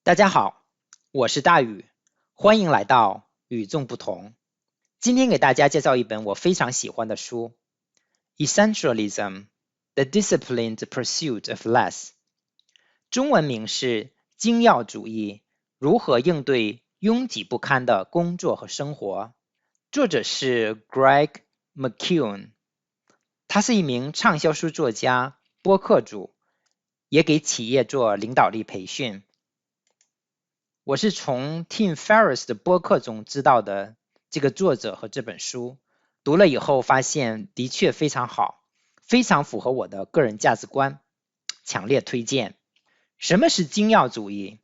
大家好，我是大宇，欢迎来到与众不同。今天给大家介绍一本我非常喜欢的书《Essentialism: The Disciplined Pursuit of Less》，中文名是精要主义：如何应对拥挤不堪的工作和生活。作者是 Greg McKeown， 他是一名畅销书作家、播客主，也给企业做领导力培训。我是从 Tim Ferriss 的播客中知道的这个作者和这本书，读了以后发现的确非常好，非常符合我的个人价值观，强烈推荐。什么是精要主义？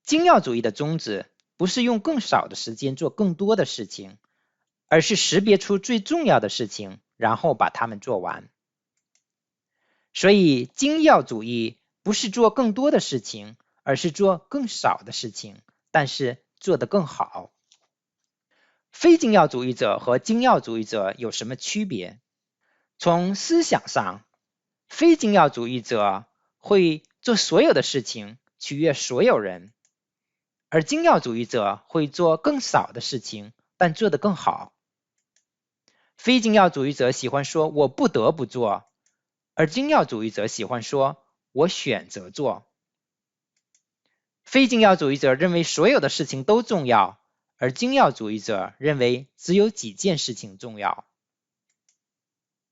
精要主义的宗旨不是用更少的时间做更多的事情，而是识别出最重要的事情，然后把它们做完。所以精要主义不是做更多的事情，而是做更少的事情，但是做得更好。非精要主义者和精要主义者有什么区别？从思想上，非精要主义者会做所有的事情，取悦所有人，而精要主义者会做更少的事情，但做得更好。非精要主义者喜欢说我不得不做，而精要主义者喜欢说我选择做。非精要主义者认为所有的事情都重要，而精要主义者认为只有几件事情重要。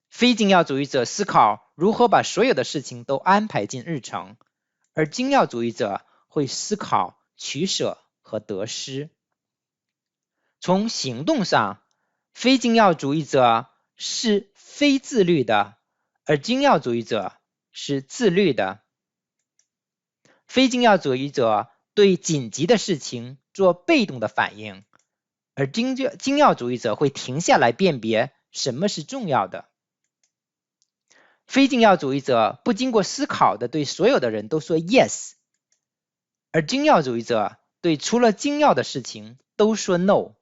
非精要主义者思考如何把所有的事情都安排进日程，而精要主义者会思考取舍和得失。从行动上，非精要主义者是非自律的，而精要主义者是自律的。非精要主义者对紧急的事情做被动的反应，而精要主义者会停下来辨别什么是重要的。非精要主义者不经过思考的对所有的人都说 yes， 而精要主义者对除了精要的事情都说 no。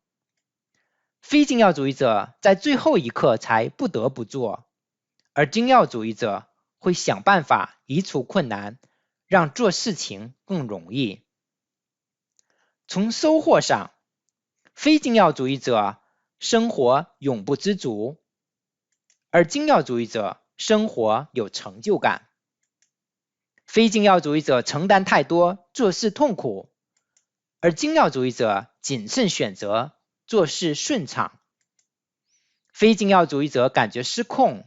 非精要主义者在最后一刻才不得不做，而精要主义者会想办法移除困难，让做事情更容易。从收获上，非精要主义者生活永不知足，而精要主义者生活有成就感。非精要主义者承担太多，做事痛苦，而精要主义者谨慎选择，做事顺畅。非精要主义者感觉失控，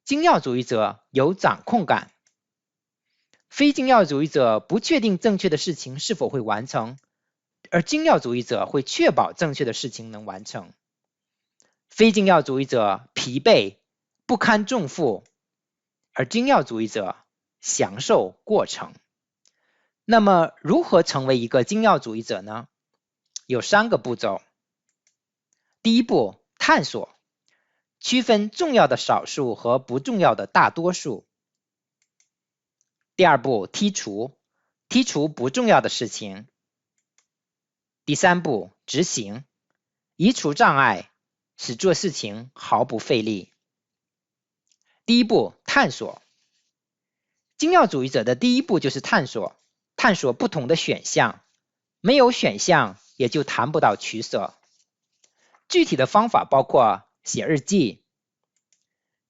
精要主义者有掌控感。非精要主义者不确定正确的事情是否会完成，而精要主义者会确保正确的事情能完成。非精要主义者疲惫，不堪重负，而精要主义者享受过程。那么如何成为一个精要主义者呢？有3个步骤。第一步，探索，区分重要的少数和不重要的大多数。第二步，剔除不重要的事情。第3步，执行，移除障碍，使做事情毫不费力。第一步，探索。精要主义者的第一步就是探索不同的选项，没有选项也就谈不到取舍。具体的方法包括写日记，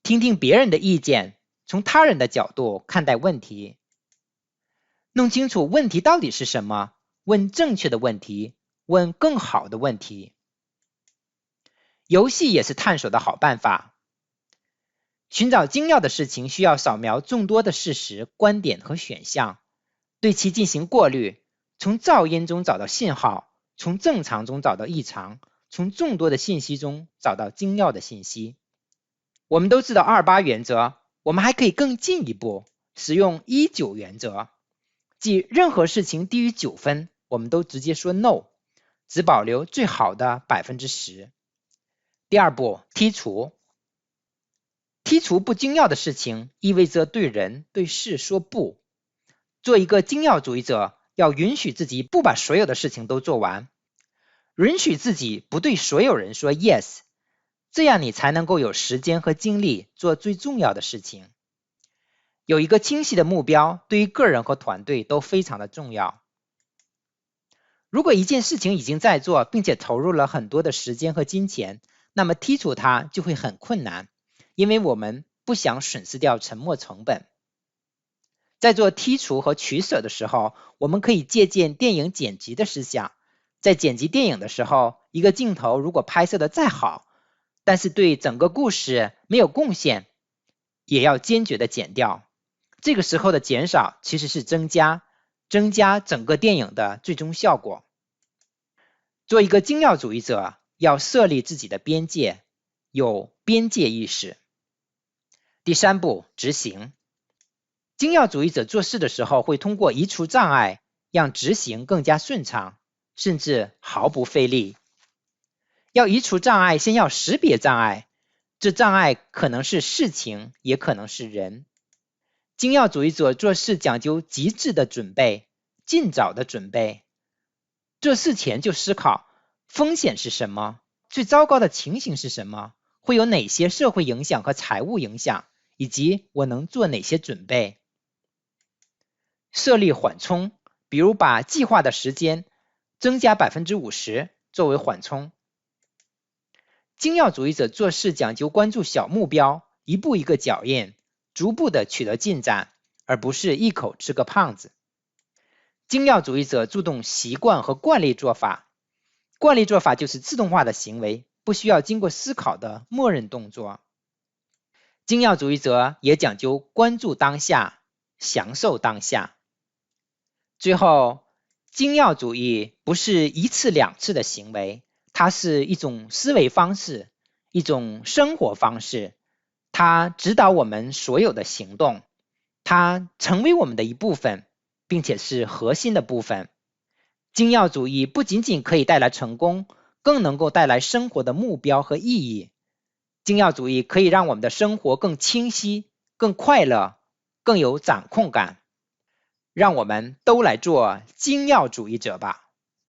听听别人的意见，从他人的角度看待问题，弄清楚问题到底是什么，问正确的问题，问更好的问题。游戏也是探索的好办法。寻找精要的事情需要扫描众多的事实、观点和选项，对其进行过滤，从噪音中找到信号，从正常中找到异常，从众多的信息中找到精要的信息。我们都知道28原则，我们还可以更进一步，使用19原则，即任何事情低于9分，我们都直接说 no， 只保留最好的 10%。第二步，剔除不精要的事情，意味着对人对事说不。做一个精要主义者，要允许自己不把所有的事情都做完，允许自己不对所有人说 yes， 这样你才能够有时间和精力做最重要的事情。有一个清晰的目标，对于个人和团队都非常的重要。如果一件事情已经在做，并且投入了很多的时间和金钱，那么剔除它就会很困难，因为我们不想损失掉沉没成本。在做剔除和取舍的时候，我们可以借鉴电影剪辑的思想。在剪辑电影的时候，一个镜头如果拍摄的再好，但是对整个故事没有贡献，也要坚决的剪掉。这个时候的减少其实是增加整个电影的最终效果。做一个精要主义者，要设立自己的边界，有边界意识。第3步，执行。精要主义者做事的时候，会通过移除障碍，让执行更加顺畅，甚至毫不费力。要移除障碍，先要识别障碍，这障碍可能是事情，也可能是人。精要主义者做事讲究极致的准备，尽早的准备。做事前就思考风险是什么，最糟糕的情形是什么，会有哪些社会影响和财务影响，以及我能做哪些准备。设立缓冲，比如把计划的时间增加 50% 作为缓冲。精要主义者做事讲究关注小目标，一步一个脚印，逐步的取得进展，而不是一口吃个胖子。精要主义者注重习惯和惯例做法，惯例做法就是自动化的行为，不需要经过思考的默认动作。精要主义者也讲究关注当下，享受当下。最后，精要主义不是一次两次的行为，它是一种思维方式，一种生活方式，它指导我们所有的行动，它成为我们的一部分，并且是核心的部分。精要主义不仅仅可以带来成功，更能够带来生活的目标和意义。精要主义可以让我们的生活更清晰、更快乐、更有掌控感。让我们都来做精要主义者吧。